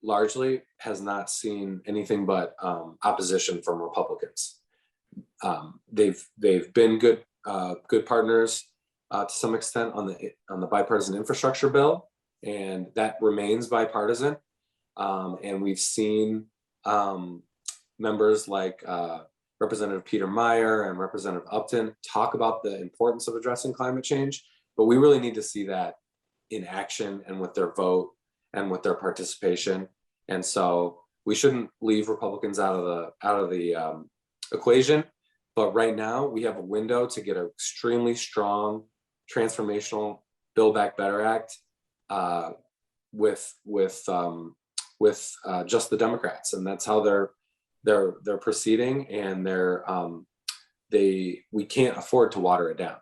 largely has not seen anything but opposition from Republicans. They've been good partners to some extent on the bipartisan infrastructure bill, and that remains bipartisan. And we've seen members like Representative Peter Meyer and Representative Upton talk about the importance of addressing climate change, but we really need to see that in action and with their vote and with their participation. And so we shouldn't leave Republicans out of the equation. But right now we have a window to get an extremely strong transformational Build Back Better Act with just the Democrats, and that's how they're proceeding, and we can't afford to water it down.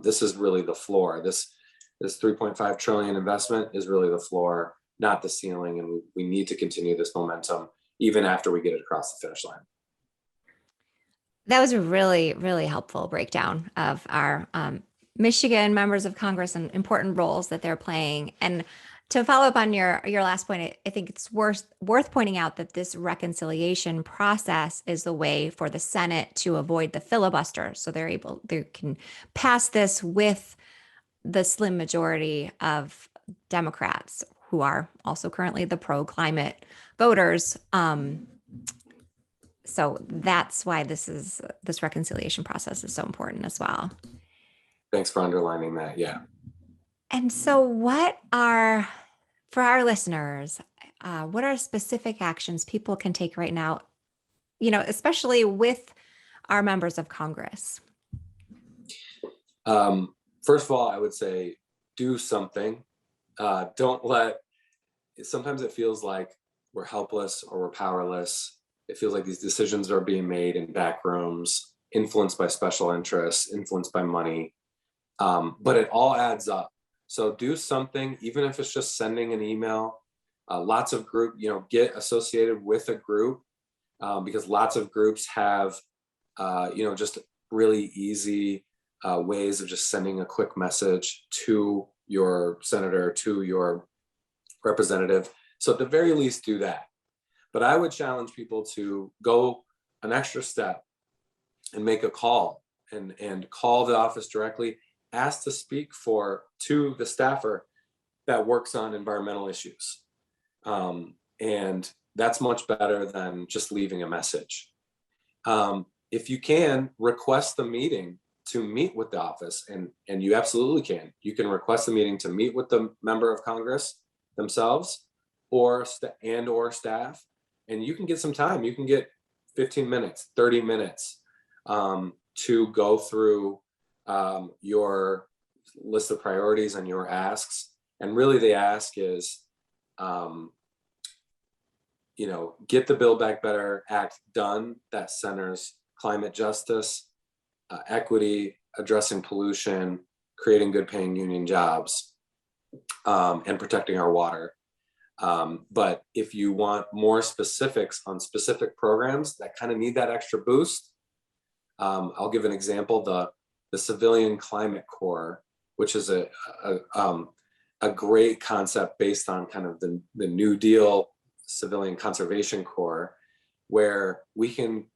This is really the floor. This 3.5 trillion investment is really the floor, not the ceiling, and we need to continue this momentum even after we get it across the finish line. That was a really, really helpful breakdown of our Michigan members of Congress and important roles that they're playing. And to follow up on your last point, I think it's worth pointing out that this reconciliation process is the way for the Senate to avoid the filibuster. So they can pass this with the slim majority of Democrats, who are also currently the pro-climate voters. So that's why this reconciliation process is so important as well. Thanks for underlining that. Yeah. And so for our listeners, what are specific actions people can take right now, especially with our members of Congress? first of all, I would say do something. Sometimes it feels like we're helpless or we're powerless. It feels like these decisions are being made in back rooms, influenced by special interests, influenced by money. But it all adds up. So do something, even if it's just sending an email. Lots of get associated with a group, because lots of groups have, just really easy ways of just sending a quick message to your senator, to your representative. So at the very least, do that. But I would challenge people to go an extra step and make a call and call the office directly, ask to speak to the staffer that works on environmental issues. And that's much better than just leaving a message. If you can, request the meeting to meet with the office, and you absolutely can. You can request a meeting to meet with the member of Congress themselves or staff, and you can get some time. You can get 15 minutes, 30 minutes to go through your list of priorities and your asks. And really the ask is, get the Build Back Better Act done that centers climate justice, equity, addressing pollution, creating good paying union jobs, and protecting our water. But if you want more specifics on specific programs that kind of need that extra boost, I'll give an example. The Civilian Climate Corps, which is a great concept based on kind of the New Deal Civilian Conservation Corps, where we can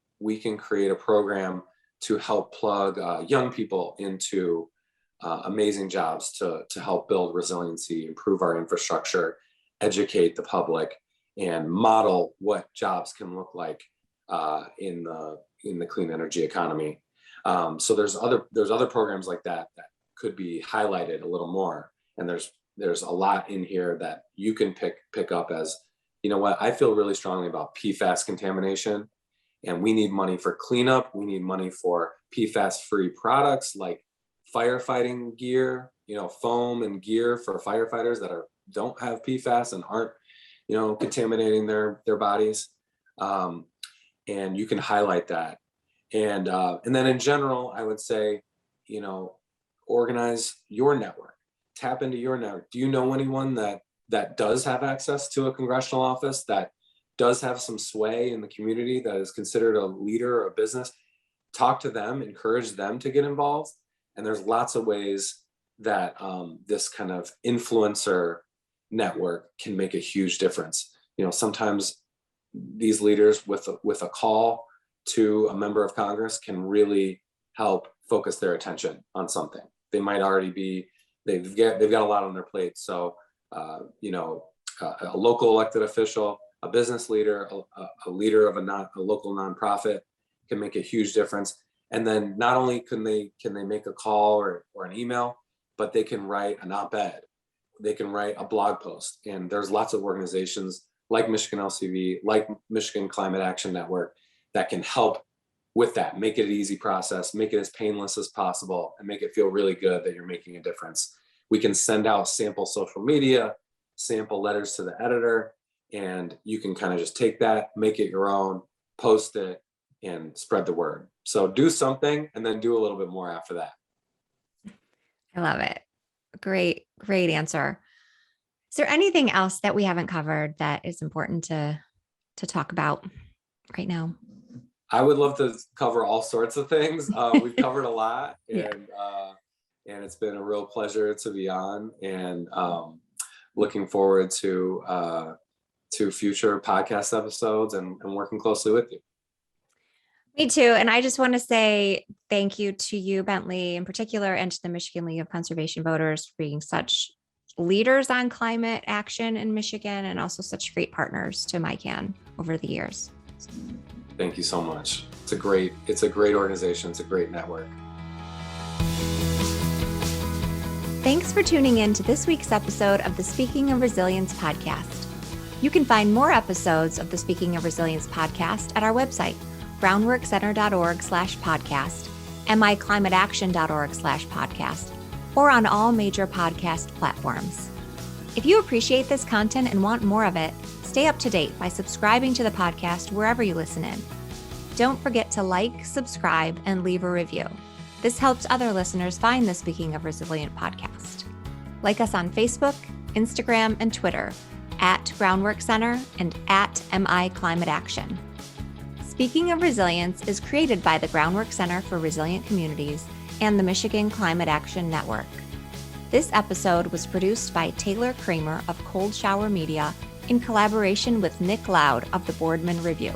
create a program to help plug young people into amazing jobs to help build resiliency, improve our infrastructure, educate the public, and model what jobs can look like in the clean energy economy. So there's other programs like that could be highlighted a little more, and there's a lot in here that you can pick up as, you know what, I feel really strongly about PFAS contamination, and we need money for cleanup. We need money for PFAS-free products like firefighting gear, foam and gear for firefighters that don't have PFAS and aren't, contaminating their bodies. And you can highlight that. And then in general, I would say, organize your network, tap into your network. Do you know anyone that does have access to a congressional office, that does have some sway in the community, that is considered a leader or a business? Talk to them, encourage them to get involved. And there's lots of ways that this kind of influencer network can make a huge difference. Sometimes these leaders with a call to a member of Congress can really help focus their attention on something. They might already they've got a lot on their plate. So, a local elected official, a business leader, a leader of a local nonprofit can make a huge difference. And then not only can they make a call or an email, but they can write an op-ed. They can write a blog post. And there's lots of organizations like Michigan LCV, like Michigan Climate Action Network, that can help with that, make it an easy process, make it as painless as possible, and make it feel really good that you're making a difference. We can send out sample social media, sample letters to the editor, and you can kind of just take that, make it your own, post it, and spread the word. So do something and then do a little bit more after that. I love it. Great answer. Is there anything else that we haven't covered that is important to talk about right now? I would love to cover all sorts of things. We've covered a lot, and it's been a real pleasure to be on, and looking forward to future podcast episodes and working closely with you. Me too. And I just want to say thank you to you, Bentley, in particular, and to the Michigan League of Conservation Voters for being such leaders on climate action in Michigan, and also such great partners to MyCan over the years. Thank you so much. It's a great organization. It's a great network. Thanks for tuning in to this week's episode of the Speaking of Resilience podcast. You can find more episodes of the Speaking of Resilience podcast at our website, groundworkcenter.org/podcast, miclimateaction.org/podcast, or on all major podcast platforms. If you appreciate this content and want more of it, stay up to date by subscribing to the podcast wherever you listen in. Don't forget to like, subscribe, and leave a review. This helps other listeners find the Speaking of Resilient podcast. Like us on Facebook, Instagram, and Twitter at Groundwork Center and at MI Climate Action. Speaking of Resilience is created by the Groundwork Center for Resilient Communities and the Michigan Climate Action Network. This episode was produced by Taylor Cramer of Cold Shower Media in collaboration with Nick Loud of the Boardman Review.